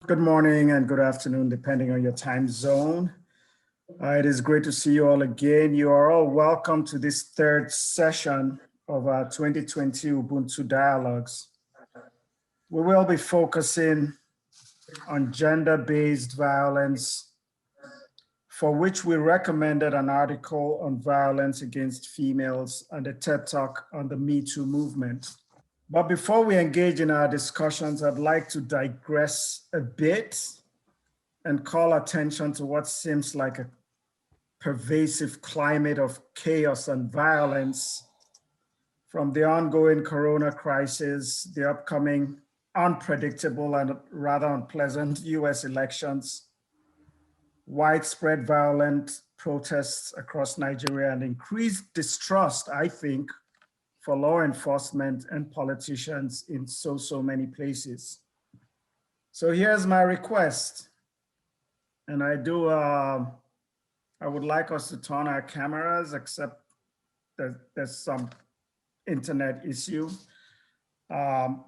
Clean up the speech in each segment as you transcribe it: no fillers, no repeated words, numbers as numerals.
Good morning and good afternoon, depending on your time zone. It is great to see you all again. You are all welcome to this third session of our 2020 Ubuntu Dialogues. We will be focusing on gender-based violence, for which we recommended an article on violence against females and a TED Talk on the Me Too movement. But before we engage in our discussions, I'd like to digress a bit and call attention to what seems like a pervasive climate of chaos and violence, from the ongoing corona crisis, the upcoming unpredictable and rather unpleasant US elections, widespread violent protests across Nigeria, and increased distrust, I think, for law enforcement and politicians in so many places. So here's my request. And I would like us to turn our cameras, except that there's some internet issue.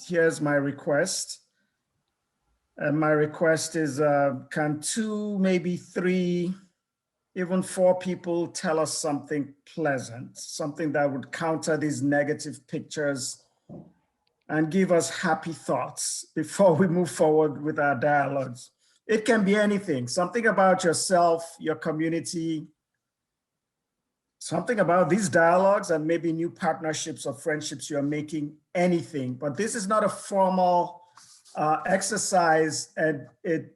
Here's my request. And my request is, can 2, maybe 3, even 4 people tell us something pleasant, something that would counter these negative pictures and give us happy thoughts before we move forward with our dialogues. It can be anything, something about yourself, your community, something about these dialogues and maybe new partnerships or friendships you're making, anything. But this is not a formal exercise, and it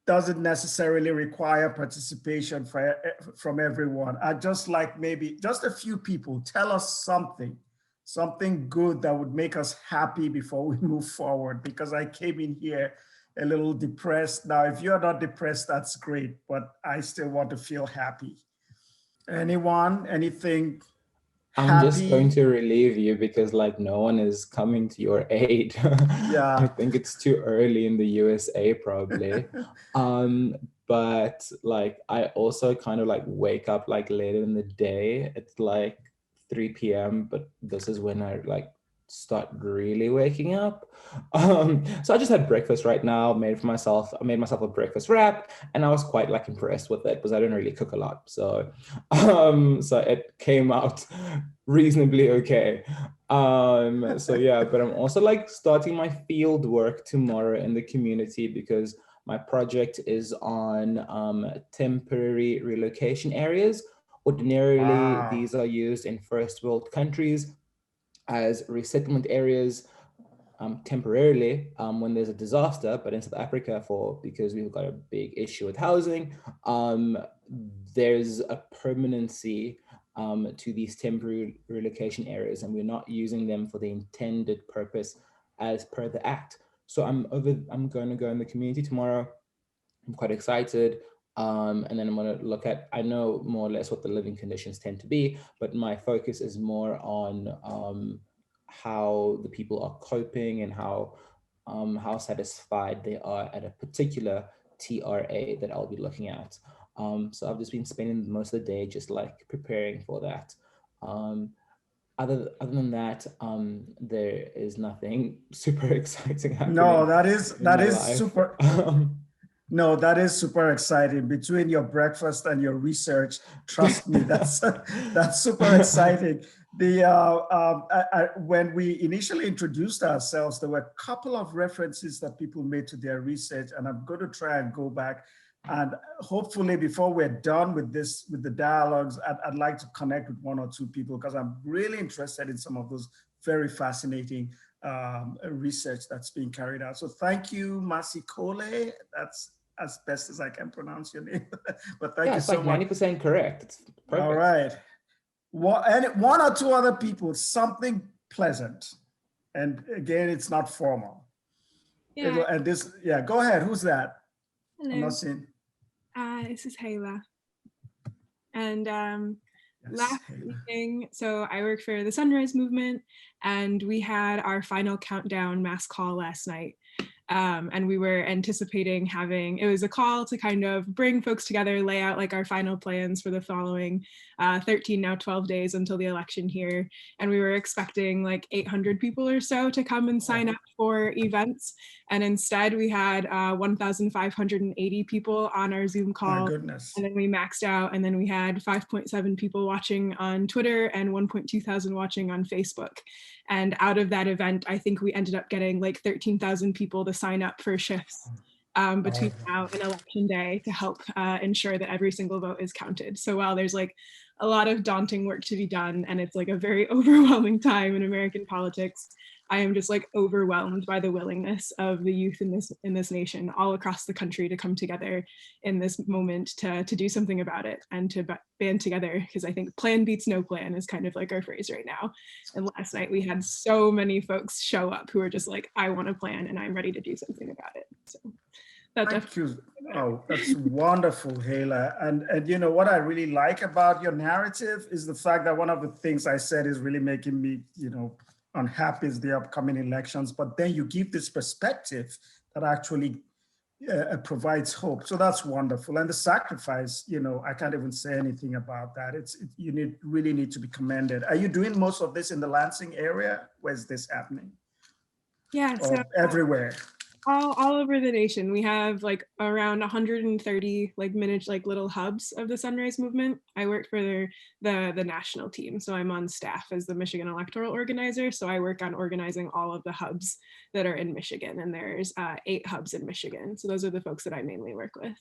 doesn't necessarily require participation from everyone. I'd just like maybe just a few people tell us something good that would make us happy before we move forward, because I came in here a little depressed. Now, if you're not depressed, that's great, but I still want to feel happy. Anyone, anything I'm happy? just going to relieve you because like no one is coming to your aid. Yeah. I think it's too early in the USA probably. But like I also kind of like wake up like later in the day. It's like 3 p.m. but this is when I like start really waking up. So I just had breakfast right now, I made myself a breakfast wrap, and I was quite like impressed with it because I don't really cook a lot. So it came out reasonably okay. So yeah, but I'm also like starting my field work tomorrow in the community because my project is on temporary relocation areas. Ordinarily, Wow. these are used in first world countries as resettlement areas temporarily when there's a disaster, but in South Africa, because we've got a big issue with housing, there's a permanency to these temporary relocation areas, and we're not using them for the intended purpose as per the Act. So I'm going to go in the community tomorrow. I'm quite excited. And then I'm going to look at, I know more or less what the living conditions tend to be, but my focus is more on how the people are coping and how satisfied they are at a particular TRA that I'll be looking at. So I've just been spending most of the day just like preparing for that. Other than that, there is nothing super exciting happening. No, that is life. super. No, that is super exciting. Between your breakfast and your research, trust me, that's super exciting. When we initially introduced ourselves, there were a couple of references that people made to their research, and I'm going to try and go back. And hopefully, before we're done with the dialogues, I'd like to connect with 1 or 2 people because I'm really interested in some of those very fascinating research that's being carried out. So thank you, Masikole. That's as best as I can pronounce your name. But thank you so much. It's like 90% correct. It's perfect. All right. And 1 or 2 other people, something pleasant. And again, it's not formal. Yeah. Go ahead. Who's that? Hello. I'm not seeing. This is Hayla. And last evening, so I work for the Sunrise Movement, and we had our final countdown mass call last night. And we were anticipating it was a call to kind of bring folks together, lay out like our final plans for the following 13, now 12 days until the election here. And we were expecting like 800 people or so to come and sign up for events. And instead we had 1,580 people on our Zoom call. My goodness. And then we maxed out, and then we had 5.7 people watching on Twitter and 1.2 thousand watching on Facebook. And out of that event, I think we ended up getting like 13,000 people to sign up for shifts between now and election day to help ensure that every single vote is counted. So while there's like a lot of daunting work to be done, and it's like a very overwhelming time in American politics, I am just like overwhelmed by the willingness of the youth in this nation all across the country to come together in this moment to do something about it and to band together, because I think plan beats no plan is kind of like our phrase right now. And last night we had so many folks show up who are just like, I want a plan and I'm ready to do something about it. So thank you. Oh, that's wonderful, Hala. And you know what I really like about your narrative is the fact that one of the things I said is really making me, you know, unhappy is the upcoming elections, but then you give this perspective that actually provides hope. So that's wonderful. And the sacrifice, you know, I can't even say anything about that. You really need to be commended. Are you doing most of this in the Lansing area? Where's this happening? Yeah, so everywhere. All over the nation. We have like around 130 like little hubs of the Sunrise Movement. I work for the national team, so I'm on staff as the Michigan electoral organizer. So I work on organizing all of the hubs that are in Michigan, and there's 8 hubs in Michigan. So those are the folks that I mainly work with.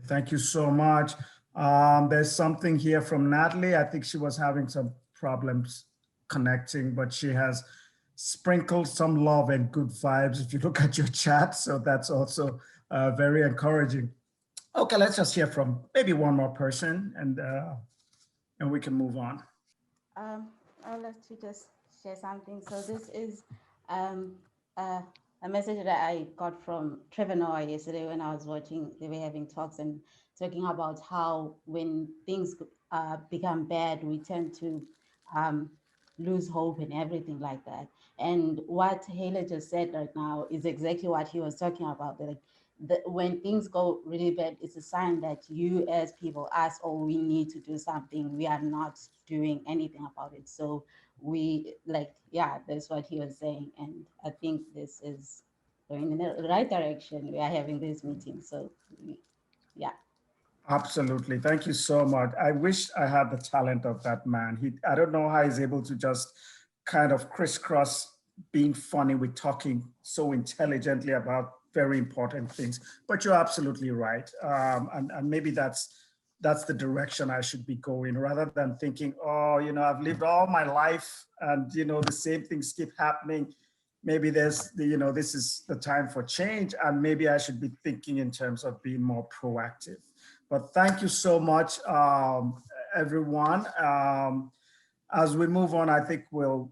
Thank you so much. There's something here from Natalie. I think she was having some problems connecting, but she has sprinkled some love and good vibes if you look at your chat. So that's also very encouraging. Okay, let's just hear from maybe one more person and we can move on. I'd like to just share something. So this is a message that I got from Trevor Noah yesterday when I was watching, they were having talks and talking about how when things become bad, we tend to lose hope and everything like that. And what Hala just said right now is exactly what he was talking about. Like when things go really bad, it's a sign that you as people, us, oh, we need to do something. We are not doing anything about it. So we that's what he was saying. And I think this is going in the right direction. We are having this meeting. So yeah. Absolutely. Thank you so much. I wish I had the talent of that man. I don't know how he's able to just kind of crisscross being funny with talking so intelligently about very important things. But you're absolutely right. And maybe that's the direction I should be going, rather than thinking, oh, you know, I've lived all my life and, you know, the same things keep happening. Maybe this is the time for change, and maybe I should be thinking in terms of being more proactive. But thank you so much, everyone. As we move on, I think we'll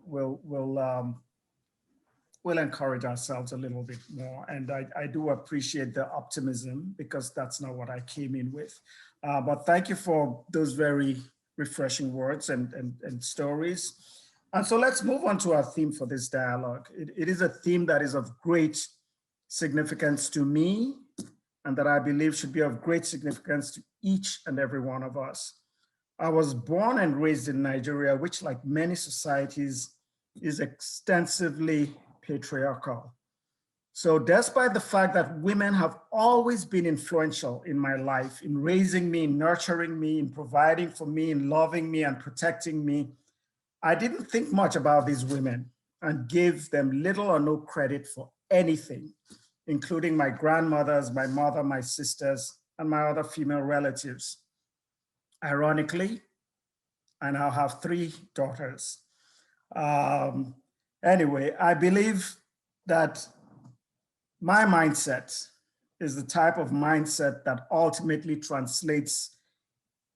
encourage ourselves a little bit more. And I do appreciate the optimism, because that's not what I came in with. But thank you for those very refreshing words and stories. And so let's move on to our theme for this dialogue. It is a theme that is of great significance to me, and that I believe should be of great significance to each and every one of us. I was born and raised in Nigeria, which, like many societies, is extensively patriarchal. So despite the fact that women have always been influential in my life, in raising me, in nurturing me, in providing for me, in loving me and protecting me, I didn't think much about these women and gave them little or no credit for anything, including my grandmothers, my mother, my sisters, and my other female relatives. Ironically, I now have 3 daughters. Anyway, I believe that my mindset is the type of mindset that ultimately translates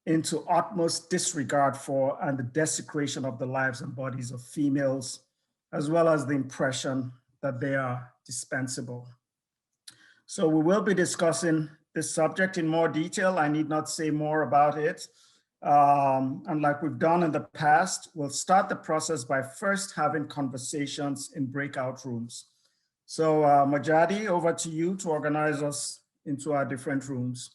into utmost disregard for and the desecration of the lives and bodies of females, as well as the impression that they are dispensable. So we will be discussing this subject in more detail. I need not say more about it. And like we've done in the past, we'll start the process by first having conversations in breakout rooms. So Majadi, over to you to organize us into our different rooms.